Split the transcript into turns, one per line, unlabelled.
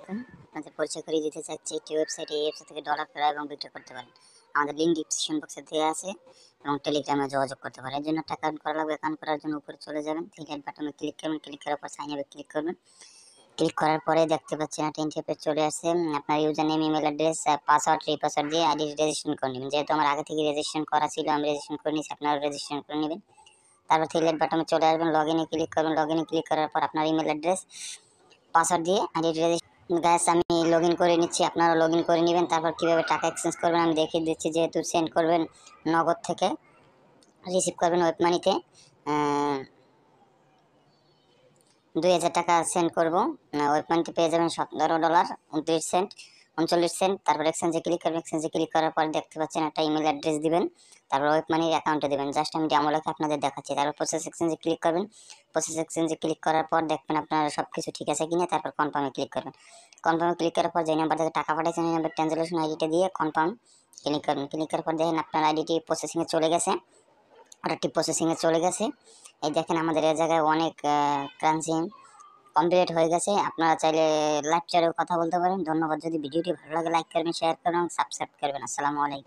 স্বাগতম। আপনাদের পরিচয় করিয়ে দিতে চাচ্ছি একটি ওয়েবসাইট। এই ওয়েবসাইট থেকে ডলার ক্রয় এবং বিক্রয় করতে পারেন। আমাদের লিঙ্ক ডিসক্রিপশন বক্সে দেওয়া আছে এবং টেলিগ্রামে যোগাযোগ করতে পারেন। এর জন্য একটা অ্যাকাউন্ট করা লাগবে। অ্যাকাউন্ট করার জন্য উপরে চলে যাবেন, থ্রি লাইন বাটনে ক্লিক করবেন। ক্লিক করার পর সাইন আপে ক্লিক করবেন। ক্লিক করার পরে দেখতে পাচ্ছেন একটা ইন্টারফেস চলে আসছে। আপনার user name, email address, password, re-password দিয়ে আইডি রেজিস্ট্রেশন করে নেবেন। যেহেতু আমার আগে থেকে রেজিস্ট্রেশন করা ছিল, আমি রেজিস্ট্রেশন করে নিয়েছি, আপনারা রেজিস্ট্রেশন করে নেবেন। তারপর থ্রি লাইন বাটনে চলে আসবেন, লগইনে ক্লিক করবেন। লগইনে ক্লিক করার পর আপনার ইমেল অ্যাড্রেস, পাসওয়ার্ড দিয়ে আইডি রেজিস্ট্রেশন। গাইস আমি লগইন করে নিচ্ছি, আপনারা লগইন করে নেবেন। তারপর কিভাবে টাকা এক্সচেঞ্জ করবেন আমি দেখিয়ে দিচ্ছি। যেহেতু সেন্ড করবেন নগদ থেকে, রিসিভ করবেন ওয়েব মানিতে 2000 টাকা সেন্ড করবো। ওয়েব মানিতে পেয়ে যাবেন $17, 29 সেন্ট, 39 সেন্ট। তারপর এক্সচেঞ্জে ক্লিক করবেন। এক্সচেঞ্জে ক্লিক করার পর দেখতে পাচ্ছেন একটা ইমেল অ্যাড্রেস দিবেন। তারপর ওয়েব মানির অ্যাকাউন্টে দিবেন। জাস্ট আমি ডেমো লেখা আপনাদের দেখাচ্ছি। তারপর প্রসেস এক্সচেঞ্জে ক্লিক করবেন। প্রসেস এক্সচেঞ্জে ক্লিক করার পর দেখবেন আপনার সবকিছু ঠিক আছে কিনা। তারপর কনফার্মে ক্লিক করবেন। কনফার্মে ক্লিক করার পর যে নাম্বার থেকে টাকা পাঠাচ্ছেন এই নাম্বার ট্রানজাকশন আইডিটা দিয়ে কনফার্ম ক্লিক করবেন। ক্লিক করার পর দেখেন আপনার আইডিটি প্রসেসিংয়ে চলে গেছে, অর্ডারটি প্রসেসিংয়ে চলে গেছে। এই দেখেন আমাদের এই জায়গায় অনেক কারেন্সি কমপ্লিট হয়ে গেছে। আপনারা চাইলে লাইভ চ্যাটেও কথা বলতে পারেন। ধন্যবাদ। যদি ভিডিওটি ভালো লাগে লাইক করবেন, শেয়ার করবেন, সাবস্ক্রাইব করবেন। আসসালামু আলাইকুম।